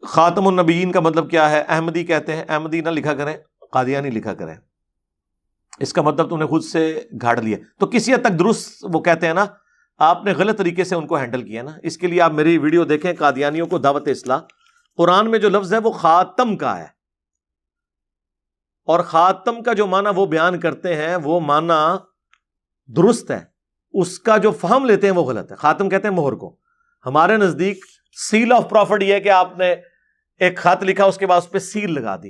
خاتم النبیین کا مطلب کیا ہے؟ احمدی کہتے ہیں، احمدی نہ لکھا کریں، قادیانی لکھا کریں، اس کا مطلب تم نے خود سے گھاڑ لیا. تو کسی حد تک درست وہ کہتے ہیں نا، آپ نے غلط طریقے سے ان کو ہینڈل کیا نا. اس کے لیے آپ میری ویڈیو دیکھیں، قادیانیوں کو دعوت اصلاح. قرآن میں جو لفظ ہے وہ خاتم کا ہے، اور خاتم کا جو معنی وہ بیان کرتے ہیں وہ معنی درست ہے، اس کا جو فہم لیتے ہیں وہ غلط ہے. خاتم کہتے ہیں مہر کو. ہمارے نزدیک سیل آف پروفٹ یہ ہے کہ آپ نے ایک خط لکھا، اس کے بعد اس پہ سیل لگا دی.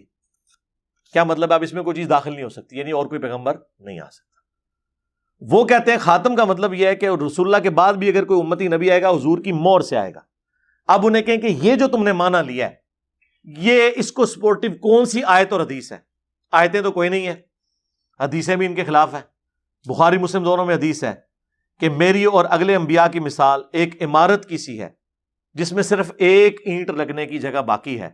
کیا مطلب؟ اب اس میں کوئی چیز داخل نہیں ہو سکتی، یعنی اور کوئی پیغمبر نہیں آ سکتا. وہ کہتے ہیں خاتم کا مطلب یہ ہے کہ رسول اللہ کے بعد بھی اگر کوئی امتی نبی آئے گا حضور کی مہر سے آئے گا. اب انہیں کہیں کہ یہ جو تم نے مانا لیا ہے، یہ اس کو سپورٹو کون سی آیت اور حدیث ہے؟ آیتیں تو کوئی نہیں ہے، حدیثیں بھی ان کے خلاف ہیں. بخاری مسلم دونوں میں حدیث ہے کہ میری اور اگلے انبیاء کی مثال ایک عمارت کی سی ہے جس میں صرف ایک اینٹ لگنے کی جگہ باقی ہے.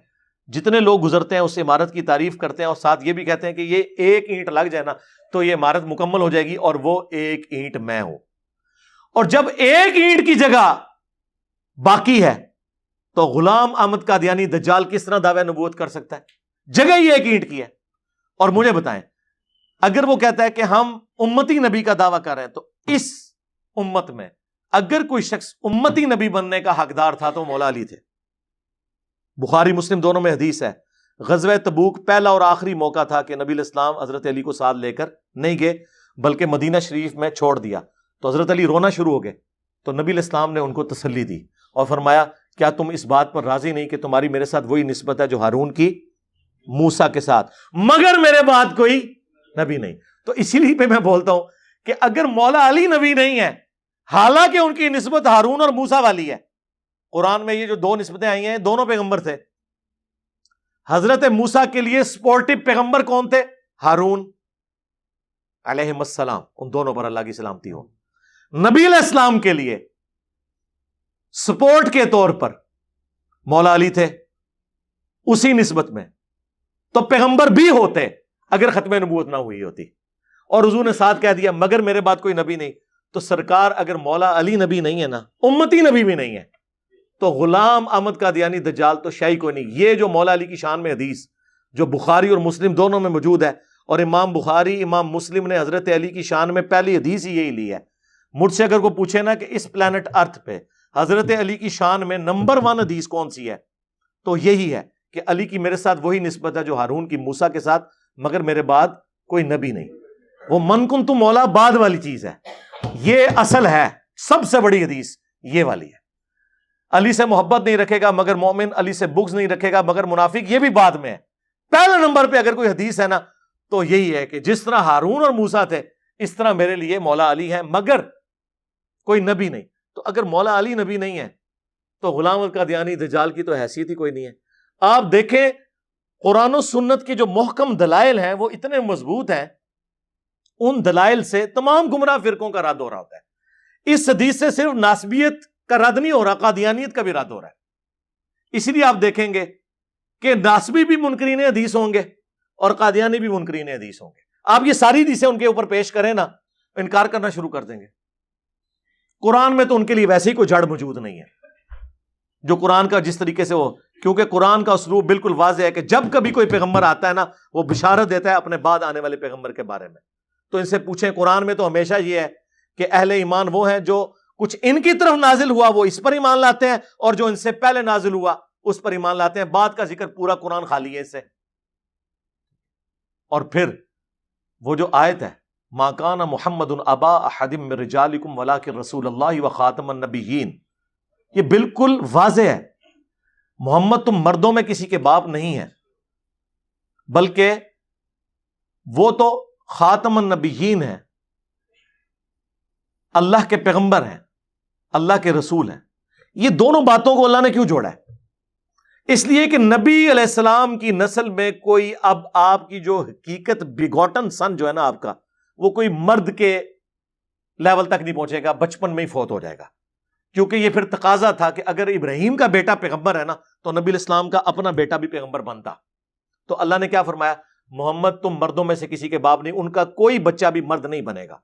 جتنے لوگ گزرتے ہیں اس عمارت کی تعریف کرتے ہیں اور ساتھ یہ بھی کہتے ہیں کہ یہ ایک اینٹ لگ جائے نا تو یہ عمارت مکمل ہو جائے گی، اور وہ ایک اینٹ میں ہوں. اور جب ایک اینٹ کی جگہ باقی ہے تو غلام احمد قادیانی دجال کس طرح دعوی نبوت کر سکتا ہے؟ جگہ ہی ایک اینٹ کی ہے. اور مجھے بتائیں، اگر وہ کہتا ہے کہ ہم امتی نبی کا دعویٰ کر رہے ہیں تو اس امت میں اگر کوئی شخص امتی نبی بننے کا حقدار تھا تو مولا علی تھے. بخاری مسلم دونوں میں حدیث ہے، غزوہ تبوک پہلا اور آخری موقع تھا کہ نبی الاسلام حضرت علی کو ساتھ لے کر نہیں گئے بلکہ مدینہ شریف میں چھوڑ دیا. تو حضرت علی رونا شروع ہو گئے تو نبی الاسلام نے ان کو تسلی دی اور فرمایا کیا تم اس بات پر راضی نہیں کہ تمہاری میرے ساتھ وہی نسبت ہے جو ہارون کی موسیٰ کے ساتھ، مگر میرے بعد کوئی نبی نہیں. تو اسی لیے پہ میں بولتا ہوں کہ اگر مولا علی نبی نہیں ہے، حالانکہ ان کی نسبت ہارون اور موسیٰ والی ہے، قرآن میں یہ جو دو نسبتیں آئی ہیں دونوں پیغمبر تھے. حضرت موسیٰ کے لیے سپورٹو پیغمبر کون تھے؟ ہارون علیہ السلام، ان دونوں پر اللہ کی سلامتی ہو. نبی علیہ السلام کے لیے سپورٹ کے طور پر مولا علی تھے اسی نسبت میں. تو پیغمبر بھی ہوتے اگر ختم نبوت نہ ہوئی ہوتی. اور حضور نے ساتھ کہہ دیا مگر میرے بعد کوئی نبی نہیں. تو سرکار اگر مولا علی نبی نہیں ہے نا، امتی نبی بھی نہیں ہے، تو غلام احمد قادیانی دجال تو شاہی کوئی نہیں. یہ جو مولا علی کی شان میں حدیث جو بخاری اور مسلم دونوں میں موجود ہے، اور امام بخاری امام مسلم نے حضرت علی کی شان میں پہلی حدیث ہی یہی لی ہے. مجھ سے اگر کوئی پوچھے نا کہ اس پلانٹ ارتھ پہ حضرت علی کی شان میں نمبر 1 حدیث کون سی ہے، تو یہی ہے کہ علی کی میرے ساتھ وہی نسبت ہے جو ہارون کی موسیٰ کے ساتھ، مگر میرے بعد کوئی نبی نہیں. وہ من کن تو مولا بعد والی چیز ہے، یہ اصل ہے. سب سے بڑی حدیث یہ والی ہے. علی سے محبت نہیں رکھے گا مگر مومن، علی سے بغض نہیں رکھے گا مگر منافق، یہ بھی بعد میں ہے. پہلے نمبر پہ اگر کوئی حدیث ہے نا تو یہی ہے کہ جس طرح ہارون اور موسیٰ تھے اس طرح میرے لیے مولا علی ہے مگر کوئی نبی نہیں. تو اگر مولا علی نبی نہیں ہے تو غلام القادیانی دجال کی تو حیثیت ہی کوئی نہیں ہے. آپ دیکھیں قرآن و سنت کے جو محکم دلائل ہیں وہ اتنے مضبوط ہیں، ان دلائل سے تمام گمراہ فرقوں کا رد ہو رہا ہوتا ہے. اس حدیث سے صرف ناسبیت کا رد نہیں ہو رہا، قادیانیت کا بھی رد ہو رہا ہے. اسی لیے آپ دیکھیں گے کہ ناسبی بھی منکرین حدیث ہوں گے اور قادیانی بھی منکرین حدیث ہوں گے. آپ یہ ساری حدیثیں ان کے اوپر پیش کریں نا، انکار کرنا شروع کر دیں گے. قرآن میں تو ان کے لیے ویسے ہی کوئی جڑ موجود نہیں ہے جو قرآن کا جس طریقے سے ہو، کیونکہ قرآن کا اسلوب بالکل واضح ہے کہ جب کبھی کوئی پیغمبر آتا ہے نا وہ بشارت دیتا ہے اپنے بعد آنے والے پیغمبر کے بارے میں. تو ان سے پوچھیں، قرآن میں تو ہمیشہ یہ ہے کہ اہل ایمان وہ ہیں جو کچھ ان کی طرف نازل ہوا وہ اس پر ایمان لاتے ہیں، اور جو ان سے پہلے نازل ہوا اس پر ایمان لاتے ہیں. بعد کا ذکر پورا قرآن خالی ہے اس سے. اور پھر وہ جو آیت ہے ما کان محمد ابا احد من رجالکم ولکن رسول اللہ وخاتم النبیین، یہ بالکل واضح ہے. محمد تم مردوں میں کسی کے باپ نہیں ہے بلکہ وہ تو خاتم النبیین ہیں، اللہ کے پیغمبر ہیں، اللہ کے رسول ہیں. یہ دونوں باتوں کو اللہ نے کیوں جوڑا ہے؟ اس لیے کہ نبی علیہ السلام کی نسل میں کوئی اب آپ کی جو حقیقت بیگوٹن سن جو ہے نا آپ کا، وہ کوئی مرد کے لیول تک نہیں پہنچے گا، بچپن میں ہی فوت ہو جائے گا. کیونکہ یہ پھر تقاضا تھا کہ اگر ابراہیم کا بیٹا پیغمبر ہے نا تو نبی علیہ السلام کا اپنا بیٹا بھی پیغمبر بنتا. تو اللہ نے کیا فرمایا؟ محمد تم مردوں میں سے کسی کے باپ نہیں، ان کا کوئی بچہ بھی مرد نہیں بنے گا.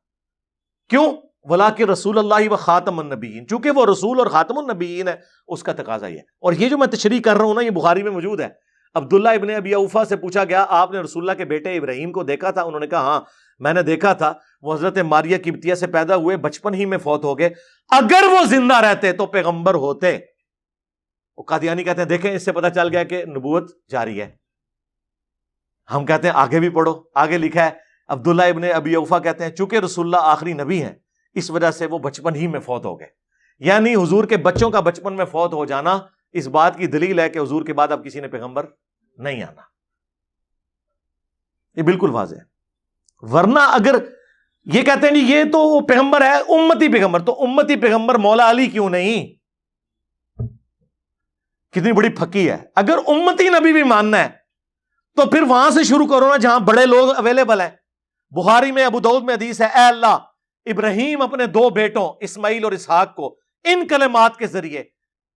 کیوں؟ ولاکن رسول اللہ و خاتم النبیین، چونکہ وہ رسول اور خاتم النبیین ہے، اس کا تقاضا یہ ہے۔ اور یہ جو میں تشریح کر رہا ہوں نا، یہ بخاری میں موجود ہے۔ عبداللہ ابن ابی اوفا سے پوچھا گیا آپ نے رسول اللہ کے بیٹے ابراہیم کو دیکھا تھا؟ انہوں نے کہا ہاں میں نے دیکھا تھا، وہ حضرت ماریہ قبطیہ سے پیدا ہوئے، بچپن ہی میں فوت ہو گئے، اگر وہ زندہ رہتے تو پیغمبر ہوتے۔ وہ قادیانی کہتے ہیں دیکھیں اس سے پتہ چل گیا کہ نبوت جاری ہے۔ ہم کہتے ہیں آگے بھی پڑھو، آگے لکھا ہے عبداللہ ابن ابی اوفا کہتے ہیں چونکہ رسول اللہ آخری نبی ہیں اس وجہ سے وہ بچپن ہی میں فوت ہو گئے، یعنی حضور کے بچوں کا بچپن میں فوت ہو جانا اس بات کی دلیل ہے کہ حضور کے بعد اب کسی نے پیغمبر نہیں آنا، یہ بالکل واضح ہے۔ ورنہ اگر یہ کہتے ہیں یہ تو پیغمبر ہے امتی پیغمبر، تو امتی پیغمبر مولا علی کیوں نہیں؟ کتنی بڑی پھکی ہے۔ اگر امتی نبی بھی ماننا ہے تو پھر وہاں سے شروع کرو نا جہاں بڑے لوگ اویلیبل ہیں۔ بخاری میں ابو داؤد میں حدیث ہے، اے اللہ ابراہیم اپنے دو بیٹوں اسماعیل اور اسحاق کو ان کلمات کے ذریعے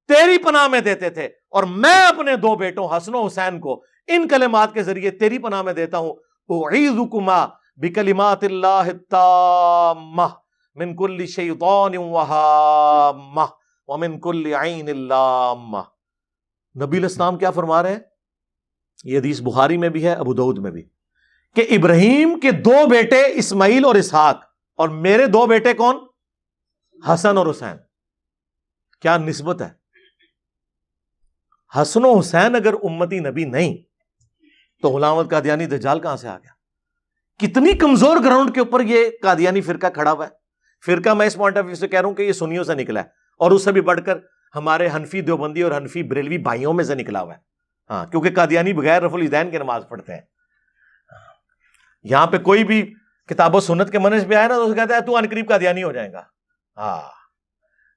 تیری پناہ میں دیتے تھے، اور میں اپنے دو بیٹوں حسن و حسین کو ان کلمات کے ذریعے تیری پناہ میں دیتا ہوں، اعیذکما بکلمات اللہ التامہ من کل شیطان وہامہ ومن کل عین لامہ۔ نبی علیہ السلام کیا فرما رہے ہیں؟ یہ حدیث بخاری میں بھی ہے، ابو داؤد میں بھی، کہ ابراہیم کے دو بیٹے اسماعیل اور اسحاق، اور میرے دو بیٹے کون؟ حسن اور حسین۔ کیا نسبت ہے؟ حسن و حسین اگر امتی نبی نہیں تو غلام احمد قادیانی دجال کہاں سے آ گیا؟ کتنی کمزور گراؤنڈ کے اوپر یہ قادیانی فرقہ کھڑا ہوا ہے۔ فرقہ میں اس پوائنٹ آف ویو سے کہہ رہا ہوں کہ یہ سنیوں سے نکلا ہے، اور اس سے بھی بڑھ کر ہمارے حنفی دیوبندی اور حنفی بریلوی بھائیوں میں سے نکلا ہوا ہے۔ ہاں، کیونکہ قادیانی بغیر رفع الیدین کے نماز پڑھتے ہیں۔ یہاں پہ کوئی بھی کتاب و سنت کے منہج پہ آئے نا تو اسے کہتا ہے تو ان قریب قادیانی ہو جائے گا۔ ہاں،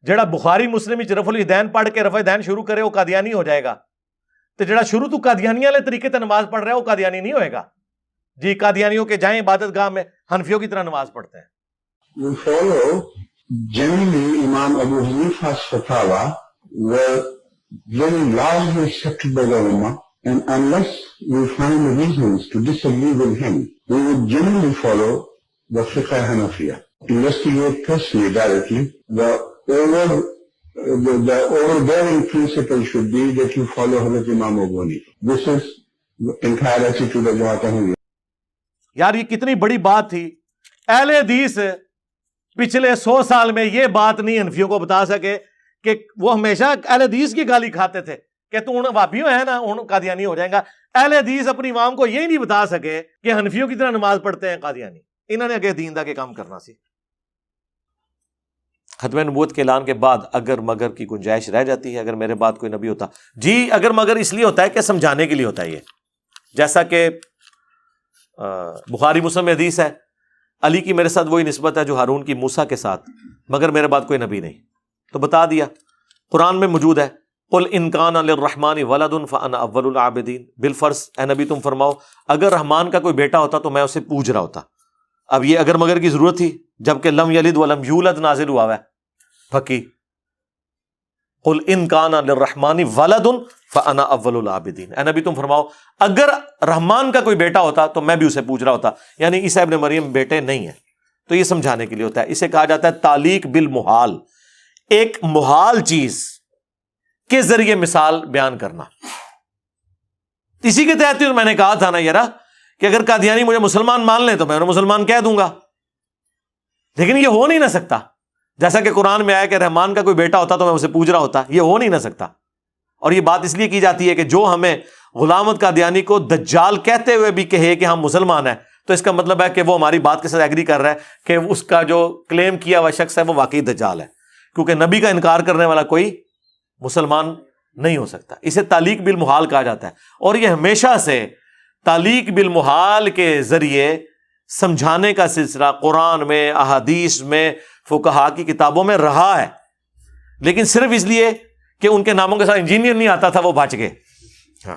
جڑا بخاری مسلم رفع الیدین پڑھ کے رفع دین شروع کرے وہ قادیانی ہو جائے گا، تو جڑا شروع تو قادیانی والے طریقے سے نماز پڑھ رہا ہے وہ قادیانی نہیں ہوئے گا۔ جی قادیانیوں کے جائیں عبادت گاہ میں حنفیوں کی طرح نماز پڑھتے ہیں۔ We follow generally Imam Abu Hanifa's fatwa were very largely accepted by the Ummah, and unless we find reasons to disagree with him, we would generally follow the Fiqh Hanafiya. Investigate personally, directly. The overbearing principle should be that you follow Hazrat Imam Abu Hanifa. This is the entire attitude of Jamaat Ahmadiyya. یار یہ کتنی بڑی بات تھی، اہل حدیث پچھلے 100 سال میں یہ بات نہیں حنفیوں کو بتا سکے کہ وہ ہمیشہ اہل حدیث کی گالی کھاتے تھے کہ تو وہابی ہے نا ان قادیانی ہو جائیں گا۔ اہل حدیث اپنی عوام کو یہ نہیں بتا سکے کہ حنفیوں کی طرح نماز پڑھتے ہیں قادیانی۔ انہوں نے اگے دین دا کے کام کرنا سی۔ ختم نبوت کے اعلان کے بعد اگر مگر کی گنجائش رہ جاتی ہے، اگر میرے بعد کوئی نبی ہوتا، جی اگر مگر اس لیے ہوتا ہے کہ سمجھانے کے لیے ہوتا ہے، یہ جیسا کہ بخاری مسلم میں حدیث ہے علی کی میرے ساتھ وہی نسبت ہے جو ہارون کی موسیٰ کے ساتھ، مگر میرے بعد کوئی نبی نہیں، تو بتا دیا۔ قرآن میں موجود ہے قل ان کان للرحمن ولد فانا اول العابدین، بالفرض اے نبی تم فرماؤ اگر رحمان کا کوئی بیٹا ہوتا تو میں اسے پوج رہا ہوتا۔ اب یہ اگر مگر کی ضرورت تھی جبکہ لم یلد ولم یولد نازل ہوا ہے پھکی۔ قل ان کان للرحمن ولد فانا اول العابدین، اے نبی تم فرماؤ اگر رحمان کا کوئی بیٹا ہوتا تو میں بھی اسے پوج رہا ہوتا، یعنی عیسیٰ ابن مریم بیٹے نہیں ہیں۔ تو یہ سمجھانے کے لیے ہوتا ہے، اسے کہا جاتا ہے تعلیق بالمحال، ایک محال چیز کے ذریعے مثال بیان کرنا۔ اسی کے تحت میں نے کہا تھا نا یارا کہ اگر قادیانی مجھے مسلمان مان لیں تو میں انہیں مسلمان کہہ دوں گا، لیکن یہ ہو نہیں نہ سکتا۔ جیسا کہ قرآن میں آیا کہ رحمان کا کوئی بیٹا ہوتا تو میں اسے پوج رہا ہوتا، یہ ہو نہیں نہ سکتا۔ اور یہ بات اس لیے کی جاتی ہے کہ جو ہمیں غلام احمد قادیانی کو دجال کہتے ہوئے بھی کہے کہ ہم مسلمان ہیں تو اس کا مطلب ہے کہ وہ ہماری بات کے ساتھ ایگری کر رہا ہے کہ اس کا جو کلیم کیا ہوا شخص ہے وہ واقعی دجال ہے، کیونکہ نبی کا انکار کرنے والا کوئی مسلمان نہیں ہو سکتا۔ اسے تعلیق بالمحال کہا جاتا ہے، اور یہ ہمیشہ سے تعلیق بالمحال کے ذریعے سمجھانے کا سلسلہ قرآن میں، احادیث میں، فقہا کی کتابوں میں رہا ہے، لیکن صرف اس لیے کہ ان کے ناموں کے ساتھ انجینئر نہیں آتا تھا وہ بچ گئے۔ ہاں